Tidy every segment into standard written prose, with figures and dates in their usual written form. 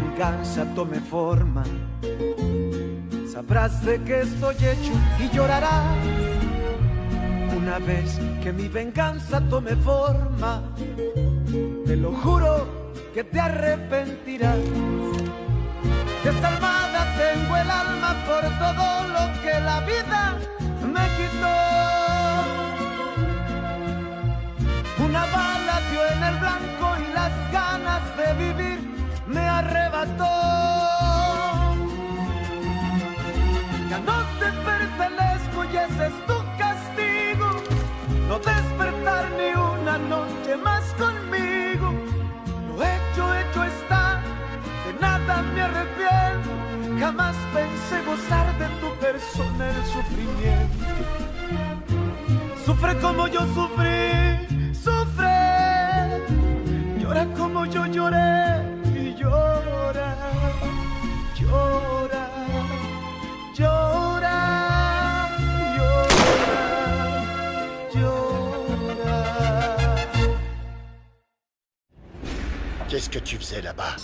venganza tome forma, sabrás de qué estoy hecho y llorarás. Una vez que mi venganza tome forma, te lo juro que te arrepentirás. Desalmada tengo el alma por todo lo que la vida me quitó. Una bala dio en el blanco y las ganas de vivir me arrebató. Ya no te pertenezco y ese es tu castigo, no despertar ni una noche más conmigo. Lo hecho está, de nada me arrepiento. Jamás pensé gozar de tu persona el sufrimiento. Sufre como yo sufrí, sufre. Llora como yo lloré y llora, llora, llora, llora, llora. Qu'est-ce que tu faisais là-bas?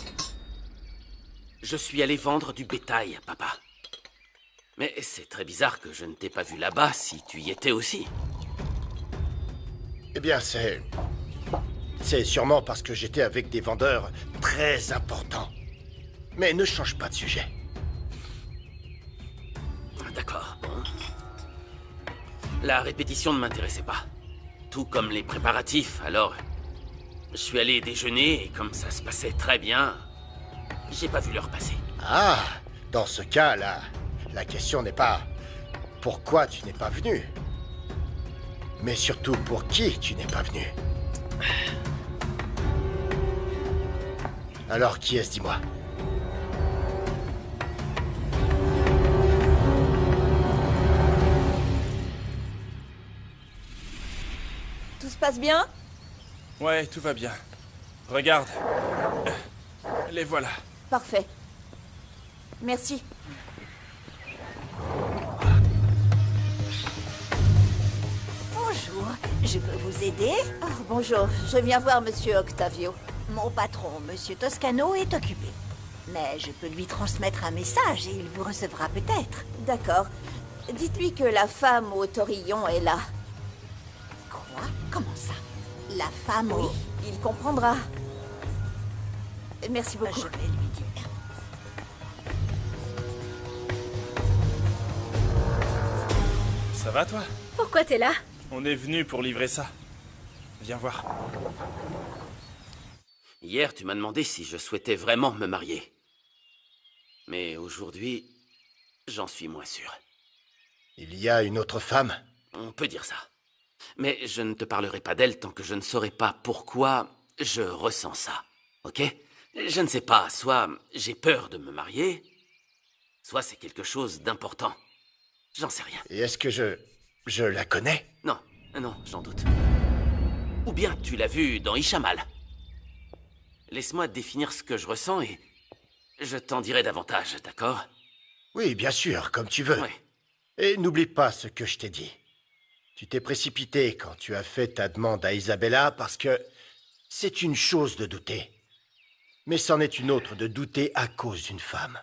Je suis allé vendre du bétail, papa. Mais c'est très bizarre que je ne t'ai pas vu là-bas si tu y étais aussi. Eh bien, c'est sûrement parce que j'étais avec des vendeurs très importants. Mais ne change pas de sujet. D'accord, bon. La répétition ne m'intéressait pas. Tout comme les préparatifs, alors... Je suis allé déjeuner et comme ça se passait très bien, j'ai pas vu l'heure passer. Ah, dans ce cas-là, la question n'est pas pourquoi tu n'es pas venu, mais surtout pour qui tu n'es pas venu. Alors, qui est-ce, dis-moi? Tout se passe bien? Ouais, tout va bien. Regarde. Les voilà. Parfait. Merci. Bonjour, je peux vous aider? Oh, bonjour, je viens voir Monsieur Octavio. Mon patron, Monsieur Toscano, est occupé. Mais je peux lui transmettre un message et il vous recevra peut-être. D'accord. Dites-lui que la femme au torillon est là. Quoi? Comment ça? La femme Oui, il comprendra. Merci beaucoup. Je vais lui dire. Ça va, toi? Pourquoi t'es là? On est venu pour livrer ça. Viens voir. Hier, tu m'as demandé si je souhaitais vraiment me marier. Mais aujourd'hui, j'en suis moins sûr. Il y a une autre femme? On peut dire ça. Mais je ne te parlerai pas d'elle tant que je ne saurai pas pourquoi je ressens ça. Ok? Je ne sais pas, soit j'ai peur de me marier, soit c'est quelque chose d'important. J'en sais rien. Et est-ce que je la connais? Non, non, j'en doute. Ou bien tu l'as vue dans Ishamal. Laisse-moi définir ce que je ressens et je t'en dirai davantage, d'accord? Oui, bien sûr, comme tu veux. Oui. Et n'oublie pas ce que je t'ai dit. Tu t'es précipité quand tu as fait ta demande à Isabella parce que c'est une chose de douter. Mais c'en est une autre de douter à cause d'une femme.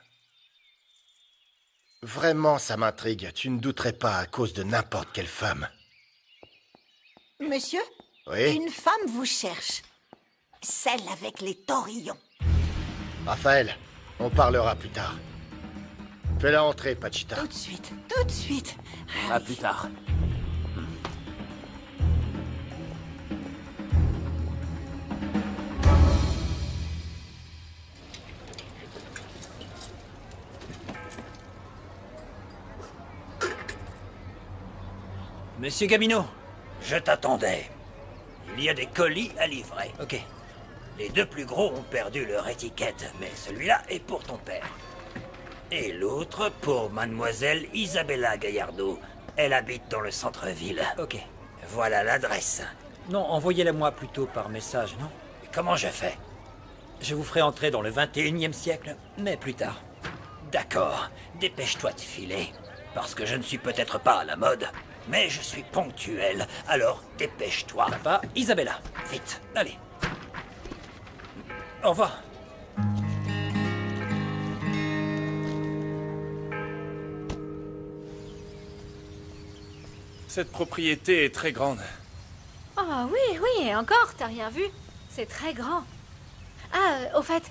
Vraiment, ça m'intrigue. Tu ne douterais pas à cause de n'importe quelle femme. Monsieur? Oui? Une femme vous cherche. Celle avec les torillons. Raphaël, on parlera plus tard. Fais-la entrer, Pachita. Tout de suite, tout de suite. À plus tard. Monsieur Gabino, Je t'attendais. Il y a des colis à livrer. ok. Les deux plus gros ont perdu leur étiquette, mais celui-là est pour ton père. Et l'autre pour mademoiselle Isabella Gallardo. Elle habite dans le centre-ville. Ok. Voilà l'adresse. Non, envoyez-la moi plutôt par message, non? Comment je fais? Je vous ferai entrer dans le 21e siècle, mais plus tard. D'accord, dépêche-toi de filer. Parce que je ne suis peut-être pas à la mode, mais je suis ponctuel, alors dépêche-toi. Papa, Isabella. Vite. Allez. Au revoir. Cette propriété est très grande. Oh oui, oui, et encore, t'as rien vu? C'est très grand. Ah, au fait,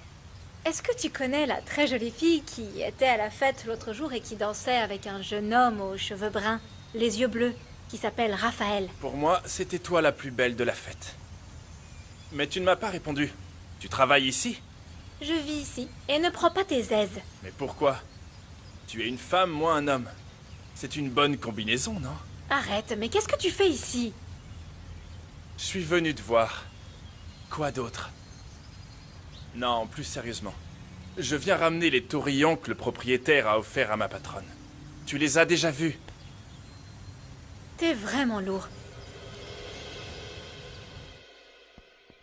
est-ce que tu connais la très jolie fille qui était à la fête l'autre jour et qui dansait avec un jeune homme aux cheveux bruns, les yeux bleus, qui s'appelle Raphaël? Pour moi, c'était toi la plus belle de la fête. Mais tu ne m'as pas répondu. Tu travailles ici? Je vis ici, et ne prends pas tes aises. Mais pourquoi? Tu es une femme, moi un homme. C'est une bonne combinaison, non? Arrête, mais qu'est-ce que tu fais ici? Je suis venu te voir. Quoi d'autre? Non, plus sérieusement. Je viens ramener les taurillons que le propriétaire a offerts à ma patronne. Tu les as déjà vus? T'es vraiment lourd.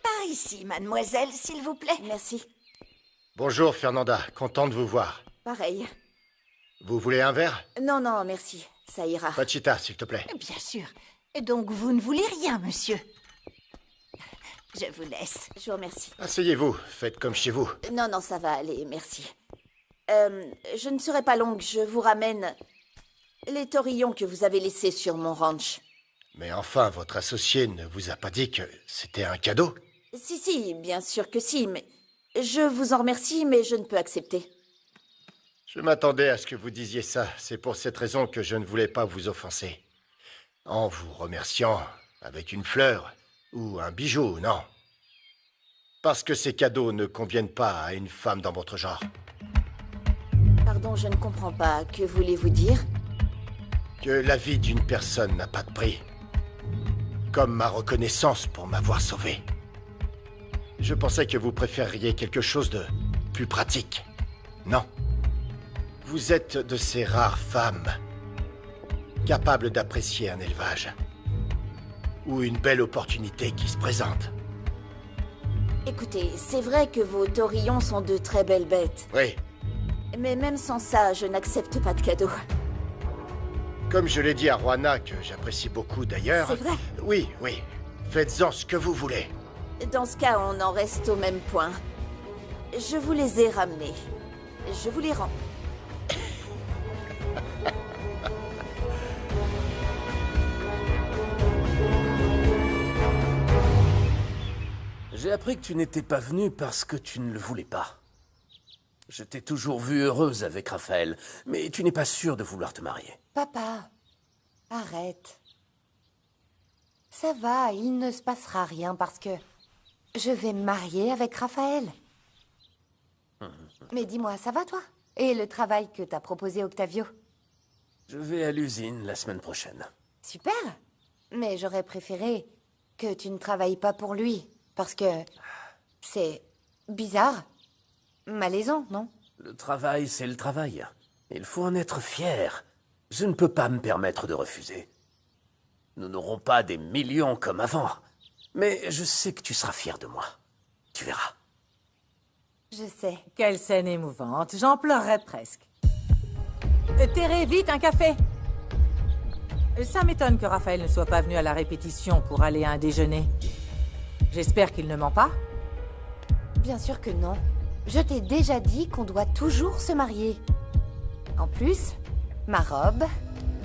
Par ici, mademoiselle, s'il vous plaît. Merci. Bonjour, Fernanda. Content de vous voir. Pareil. Vous voulez un verre? Non, non, merci. Ça ira. Pachita, s'il te plaît. Bien sûr. Et donc, vous ne voulez rien, monsieur? Je vous laisse. Je vous remercie. Asseyez-vous. Faites comme chez vous. Non, non, ça va aller, merci. Je ne serai pas longue. Je vous ramène les taurillons que vous avez laissés sur mon ranch. Mais enfin, votre associé ne vous a pas dit que c'était un cadeau? Si, si, bien sûr que si, mais je vous en remercie, mais je ne peux accepter. Je m'attendais à ce que vous disiez ça. C'est pour cette raison que je ne voulais pas vous offenser. En vous remerciant avec une fleur ou un bijou, non. Parce que ces cadeaux ne conviennent pas à une femme dans votre genre. Pardon, je ne comprends pas. Que voulez-vous dire? Que la vie d'une personne n'a pas de prix. Comme ma reconnaissance pour m'avoir sauvé. Je pensais que vous préféreriez quelque chose de plus pratique. Non. Vous êtes de ces rares femmes capables d'apprécier un élevage. Ou une belle opportunité qui se présente. Écoutez, c'est vrai que vos taurillons sont de très belles bêtes. Oui. Mais même sans ça, je n'accepte pas de cadeaux. Comme je l'ai dit à Juana, que j'apprécie beaucoup d'ailleurs... C'est vrai? Oui, oui. Faites-en ce que vous voulez. Dans ce cas, on en reste au même point. Je vous les ai ramenés. Je vous les rends. J'ai appris que tu n'étais pas venue parce que tu ne le voulais pas. Je t'ai toujours vue heureuse avec Raphaël, mais tu n'es pas sûre de vouloir te marier. Papa, arrête. Ça va, il ne se passera rien parce que je vais me marier avec Raphaël. Mais dis-moi, ça va toi? Et le travail que t'as proposé Octavio? Je vais à l'usine la semaine prochaine. Super. Mais j'aurais préféré que tu ne travailles pas pour lui. Parce que c'est bizarre. Malaisant, non? Le travail, c'est le travail. Il faut en être fier. Je ne peux pas me permettre de refuser. Nous n'aurons pas des millions comme avant. Mais je sais que tu seras fier de moi. Tu verras. Je sais. Quelle scène émouvante. J'en pleurerais presque. Terré, vite, un café! Ça m'étonne que Raphaël ne soit pas venu à la répétition pour aller à un déjeuner. J'espère qu'il ne ment pas. Bien sûr que non. Je t'ai déjà dit qu'on doit toujours se marier. En plus, ma robe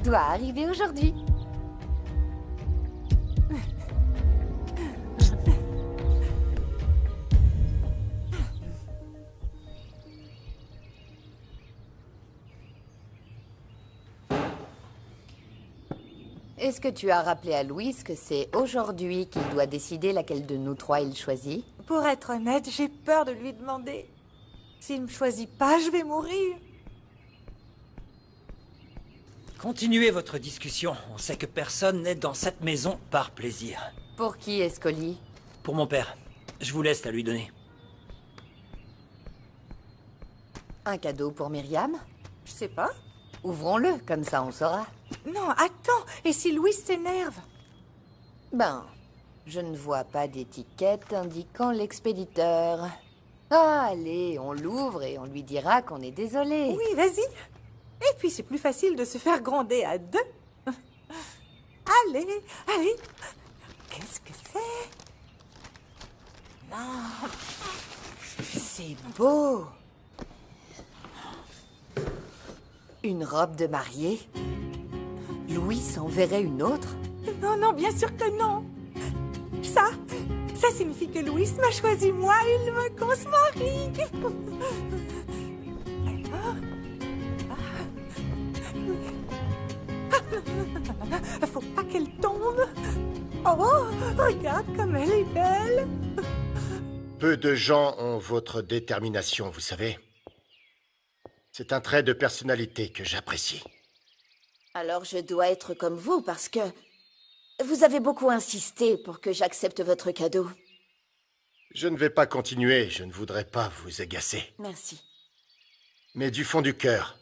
doit arriver aujourd'hui. Est-ce que tu as rappelé à Louise que c'est aujourd'hui qu'il doit décider laquelle de nous trois il choisit? Pour être honnête, j'ai peur de lui demander. S'il me choisit pas, je vais mourir. Continuez votre discussion. On sait que personne n'est dans cette maison par plaisir. Pour qui est Scully? Pour mon père. Je vous laisse la lui donner. Un cadeau pour Myriam? Je sais pas. Ouvrons-le, comme ça on saura. Non, attends. Et si Louise s'énerve? Ben, je ne vois pas d'étiquette indiquant l'expéditeur. Ah, allez, on l'ouvre et on lui dira qu'on est désolé. Oui, vas-y. Et puis c'est plus facile de se faire gronder à deux. Allez, allez. Qu'est-ce que c'est? Non. C'est beau. Une robe de mariée? Louis enverrait une autre? Non, non, bien sûr que non. Ça signifie que Louis m'a choisi moi, il veut qu'on se marie. Faut pas qu'elle tombe. Oh, regarde comme elle est belle. Peu de gens ont votre détermination, vous savez. C'est un trait de personnalité que j'apprécie. Alors je dois être comme vous parce que vous avez beaucoup insisté pour que j'accepte votre cadeau. Je ne vais pas continuer, je ne voudrais pas vous agacer. Merci. Mais du fond du cœur,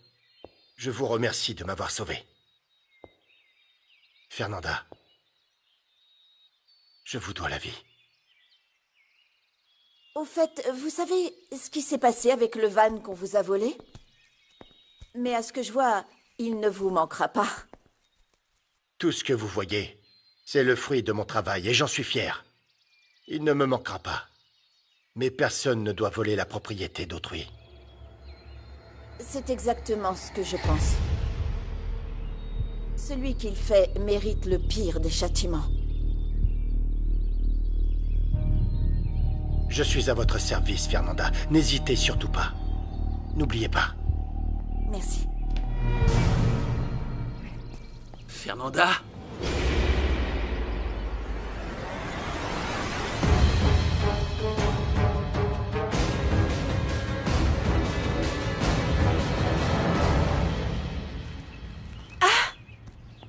je vous remercie de m'avoir sauvé. Fernanda, je vous dois la vie. Au fait, vous savez ce qui s'est passé avec le van qu'on vous a volé? Mais à ce que je vois, il ne vous manquera pas. Tout ce que vous voyez, c'est le fruit de mon travail et j'en suis fier. Il ne me manquera pas. Mais personne ne doit voler la propriété d'autrui. C'est exactement ce que je pense. Celui qu'il fait mérite le pire des châtiments. Je suis à votre service, Fernanda. N'hésitez surtout pas. N'oubliez pas. Merci. Fernanda?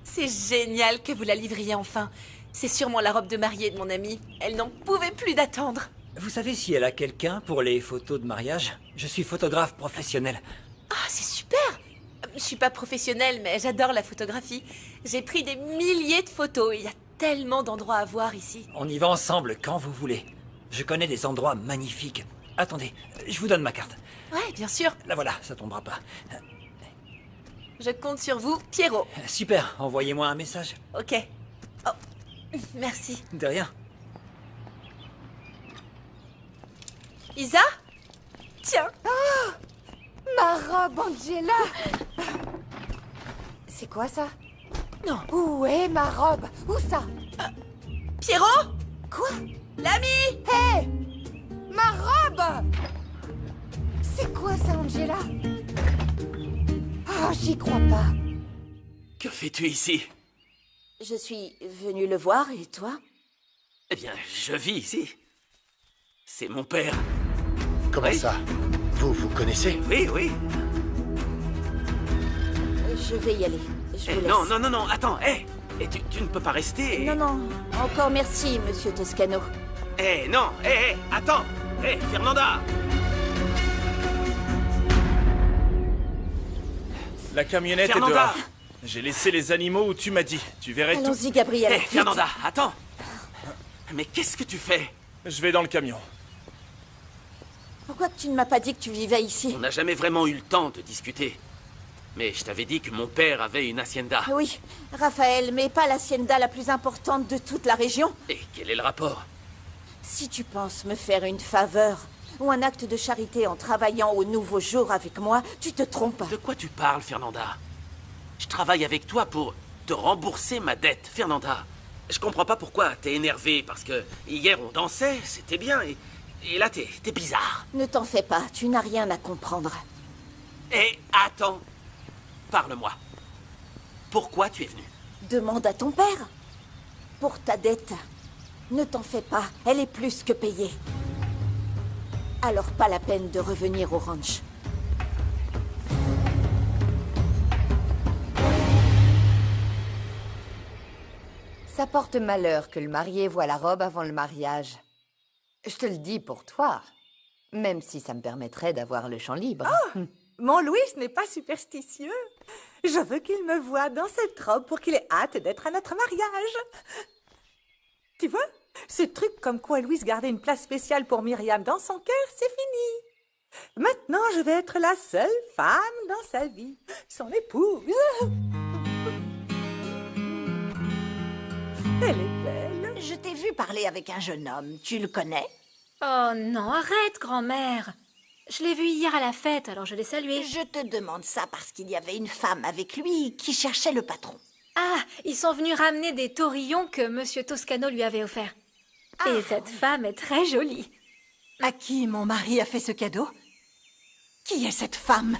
C'est génial que vous la livriez enfin. C'est sûrement la robe de mariée de mon amie. Elle n'en pouvait plus d'attendre. Vous savez si elle a quelqu'un pour les photos de mariage? Je suis photographe professionnel. Ah, c'est super! Je suis pas professionnelle, mais j'adore la photographie. J'ai pris des milliers de photos. Il y a tellement d'endroits à voir ici. On y va ensemble quand vous voulez. Je connais des endroits magnifiques. Attendez, je vous donne ma carte. Ouais, bien sûr. La voilà, ça tombera pas. Je compte sur vous, Pierrot. Super, envoyez-moi un message. Ok. Oh, merci. De rien. Isa? Tiens. Oh, ma robe, Angela. C'est quoi ça? Non. Où est ma robe? Où ça? Pierrot? Quoi? L'ami? Hé! Ma robe! C'est quoi ça, Angela? Oh, j'y crois pas. Que fais-tu ici? Je suis venue le voir, et toi? Eh bien, je vis ici. C'est mon père. Comment Oui. ça? Vous connaissez? Oui, oui. Je vais y aller. Je vous laisse. Non, non, non, non, attends, hé! Et tu ne peux pas rester. Non, non. Encore merci, monsieur Toscano. Non, attends! Fernanda! La camionnette Fernanda! est dehors. J'ai laissé les animaux où tu m'as dit. Tu verrais tout. Allons-y, Gabriel. vite. Fernanda, attends! Mais qu'est-ce que tu fais? Je vais dans le camion. Pourquoi tu ne m'as pas dit que tu vivais ici? On n'a jamais vraiment eu le temps de discuter. Mais je t'avais dit que mon père avait une hacienda. Oui, Raphaël, mais pas l'hacienda la plus importante de toute la région. Et quel est le rapport? Si tu penses me faire une faveur ou un acte de charité en travaillant au nouveau jour avec moi, tu te trompes. De quoi tu parles, Fernanda? Je travaille avec toi pour te rembourser ma dette, Fernanda. Je comprends pas pourquoi t'es énervée, parce que hier on dansait, c'était bien, et là t'es bizarre. Ne t'en fais pas, tu n'as rien à comprendre. Et attends, parle-moi. Pourquoi tu es venue? Demande à ton père. Pour ta dette. Ne t'en fais pas, elle est plus que payée. Alors pas la peine de revenir au ranch. Ça porte malheur que le marié voie la robe avant le mariage. Je te le dis pour toi, même si ça me permettrait d'avoir le champ libre. Oh, mon Louis n'est pas superstitieux. Je veux qu'il me voie dans cette robe pour qu'il ait hâte d'être à notre mariage. Tu vois, ce truc comme quoi Louis gardait une place spéciale pour Myriam dans son cœur, c'est fini. Maintenant, je vais être la seule femme dans sa vie, son épouse. Elle est belle. Je t'ai vu parler avec un jeune homme. Tu le connais? Oh non, arrête, grand-mère. Je l'ai vu hier à la fête, alors je l'ai salué. Je te demande ça parce qu'il y avait une femme avec lui qui cherchait le patron. Ah Ah, ils sont venus ramener des taurillons que Monsieur Toscano lui avait offerts. Et cette femme est très jolie. À qui mon mari a fait ce cadeau? Qui est cette femme?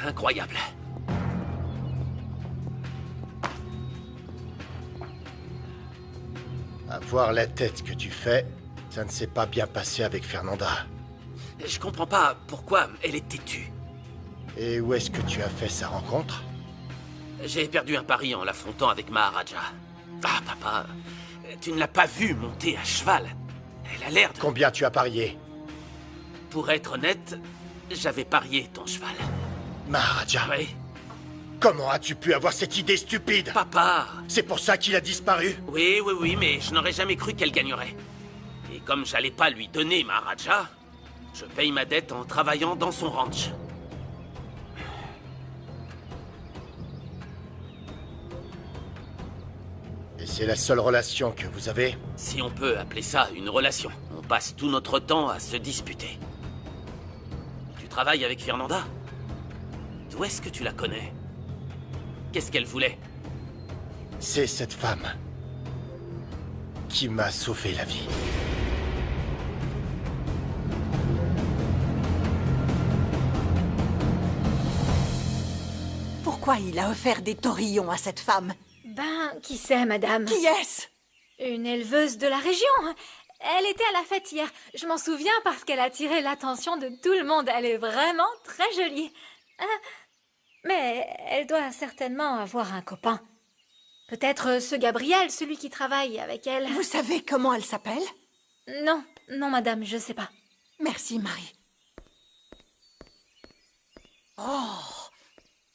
Incroyable. À voir la tête que tu fais, ça ne s'est pas bien passé avec Fernanda. Je comprends pas pourquoi elle est têtue. Et où est-ce que tu as fait sa rencontre? J'ai perdu un pari en l'affrontant avec Maharaja. Ah, papa, tu ne l'as pas vue monter à cheval. Elle a l'air de... Combien tu as parié? Pour être honnête, j'avais parié ton cheval. Maharaja? Oui. Comment as-tu pu avoir cette idée stupide? Papa! C'est pour ça qu'il a disparu? Oui, mais je n'aurais jamais cru qu'elle gagnerait. Et comme j'allais pas lui donner Maharaja, je paye ma dette en travaillant dans son ranch. Et c'est la seule relation que vous avez? Si on peut appeler ça une relation. On passe tout notre temps à se disputer. Tu travailles avec Fernanda? D'où est-ce que tu la connais? Qu'est-ce qu'elle voulait? C'est cette femme qui m'a sauvé la vie. Pourquoi il a offert des taurillons à cette femme? Ben, qui sait, madame? Qui est-ce? Une éleveuse de la région. Elle était à la fête hier. Je m'en souviens parce qu'elle a attiré l'attention de tout le monde. Elle est vraiment très jolie. Mais elle doit certainement avoir un copain. Peut-être ce Gabriel, celui qui travaille avec elle. Vous savez comment elle s'appelle? Non, madame, je sais pas. Merci, Marie. Oh,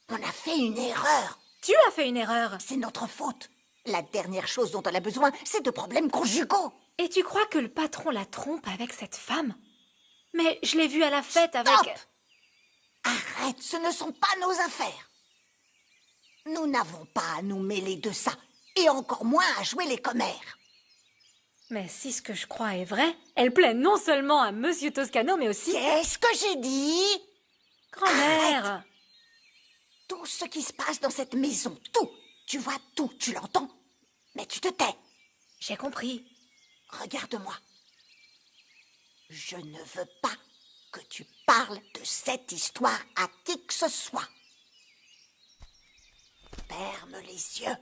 on a fait une erreur. Tu as fait une erreur. C'est notre faute. La dernière chose dont elle a besoin, c'est de problèmes conjugaux. Et tu crois que le patron la trompe avec cette femme? Mais je l'ai vue à la fête avec... Stop! Arrête, ce ne sont pas nos affaires. Nous n'avons pas à nous mêler de ça, et encore moins à jouer les commères. Mais si ce que je crois est vrai, elle plaît non seulement à Monsieur Toscano, mais aussi... Qu'est-ce que j'ai dit? Grand-mère! Arrête. Tout ce qui se passe dans cette maison, tout. Tu vois tout, tu l'entends? Mais tu te tais. J'ai compris. Regarde-moi. Je ne veux pas que tu parles de cette histoire à qui que ce soit. Ferme les yeux.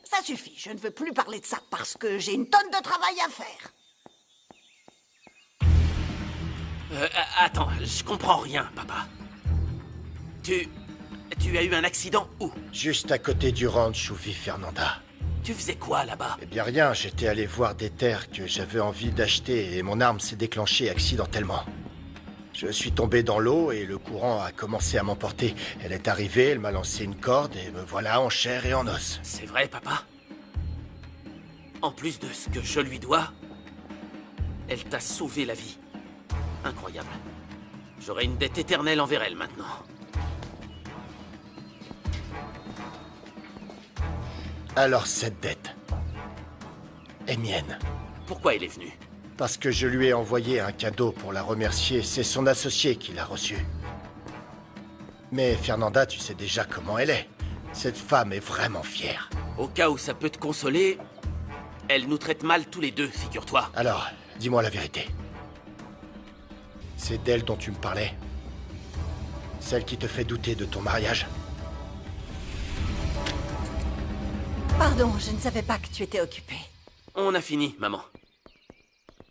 Ça suffit, je ne veux plus parler de ça parce que j'ai une tonne de travail à faire. Attends, je comprends rien, papa. Tu as eu un accident où? Juste à côté du ranch où vit Fernanda. Tu faisais quoi là-bas? Eh bien rien, j'étais allé voir des terres que j'avais envie d'acheter et mon arme s'est déclenchée accidentellement. Je suis tombé dans l'eau et le courant a commencé à m'emporter. Elle est arrivée, elle m'a lancé une corde et me voilà en chair et en os. C'est vrai, papa? En plus de ce que je lui dois, elle t'a sauvé la vie. Incroyable. J'aurai une dette éternelle envers elle maintenant. Alors cette dette est mienne. Pourquoi elle est venue? Parce que je lui ai envoyé un cadeau pour la remercier. C'est son associé qui l'a reçu. Mais Fernanda, tu sais déjà comment elle est. Cette femme est vraiment fière. Au cas où ça peut te consoler, elle nous traite mal tous les deux, figure-toi. Alors, dis-moi la vérité. C'est d'elle dont tu me parlais? Celle qui te fait douter de ton mariage? Pardon, je ne savais pas que tu étais occupée. On a fini, maman.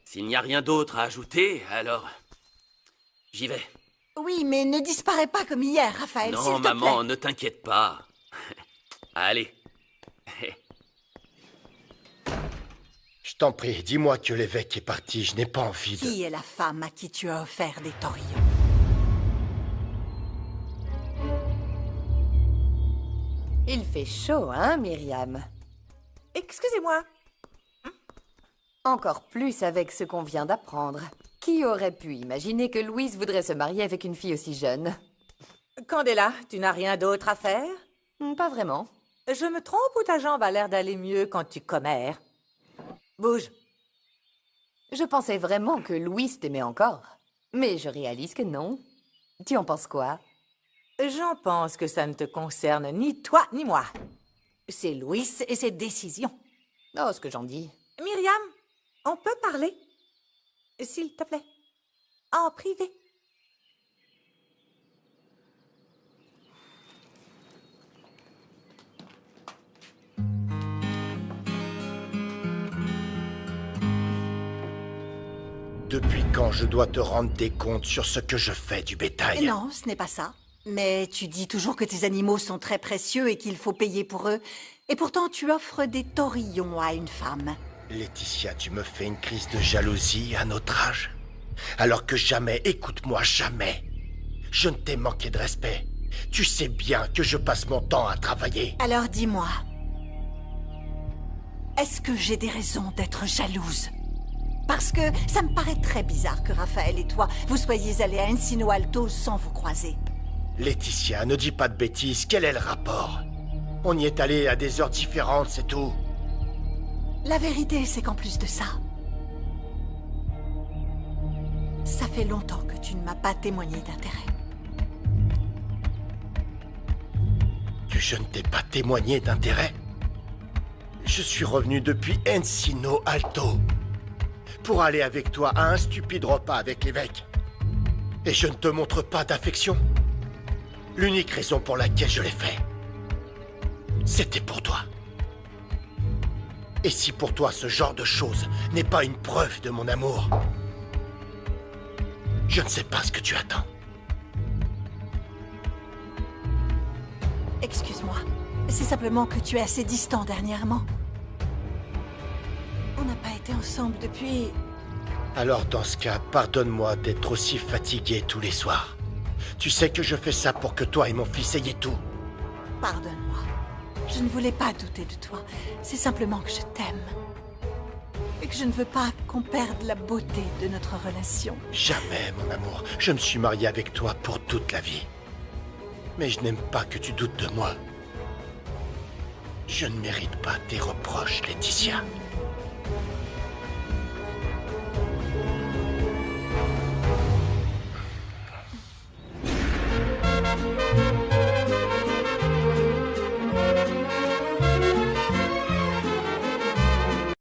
S'il n'y a rien d'autre à ajouter, alors... j'y vais. Oui, mais ne disparais pas comme hier, Raphaël, s'il Non, te maman, plaît. ne t'inquiète pas. Allez. Je t'en prie, dis-moi que l'évêque est parti, je n'ai pas envie de... Qui est la femme à qui tu as offert des taurillons? Il fait chaud, hein, Myriam? Excusez-moi. Encore plus avec ce qu'on vient d'apprendre. Qui aurait pu imaginer que Louise voudrait se marier avec une fille aussi jeune? Candela, tu n'as rien d'autre à faire? Pas vraiment. Je me trompe ou ta jambe a l'air d'aller mieux quand tu commères? Bouge. Je pensais vraiment que Louis t'aimait encore. Mais je réalise que non. Tu en penses quoi? J'en pense que ça ne te concerne ni toi ni moi. C'est Louis et ses décisions. Oh, ce que j'en dis. Myriam, on peut parler? S'il te plaît. En privé. Depuis quand je dois te rendre des comptes sur ce que je fais du bétail? Non, ce n'est pas ça. Mais tu dis toujours que tes animaux sont très précieux et qu'il faut payer pour eux. Et pourtant, tu offres des taurillons à une femme. Laetitia, tu me fais une crise de jalousie à notre âge? Alors que jamais, écoute-moi, jamais, je ne t'ai manqué de respect. Tu sais bien que je passe mon temps à travailler. Alors dis-moi, est-ce que j'ai des raisons d'être jalouse? Parce que ça me paraît très bizarre que Raphaël et toi, vous soyez allés à Encino Alto sans vous croiser. Laetitia, ne dis pas de bêtises, quel est le rapport? On y est allé à des heures différentes, c'est tout. La vérité, c'est qu'en plus de ça, ça fait longtemps que tu ne m'as pas témoigné d'intérêt. Que je ne t'ai pas témoigné d'intérêt? Je suis revenu depuis Encino Alto pour aller avec toi à un stupide repas avec l'évêque. Et je ne te montre pas d'affection? L'unique raison pour laquelle je l'ai fait, c'était pour toi. Et si pour toi ce genre de choses n'est pas une preuve de mon amour, je ne sais pas ce que tu attends. Excuse-moi, c'est simplement que tu es assez distant dernièrement. On n'a pas été ensemble depuis... Alors dans ce cas, pardonne-moi d'être aussi fatigué tous les soirs. Tu sais que je fais ça pour que toi et mon fils ayez tout. Pardonne-moi. Je ne voulais pas douter de toi. C'est simplement que je t'aime. Et que je ne veux pas qu'on perde la beauté de notre relation. Jamais, mon amour. Je me suis marié avec toi pour toute la vie. Mais je n'aime pas que tu doutes de moi. Je ne mérite pas tes reproches, Laetitia.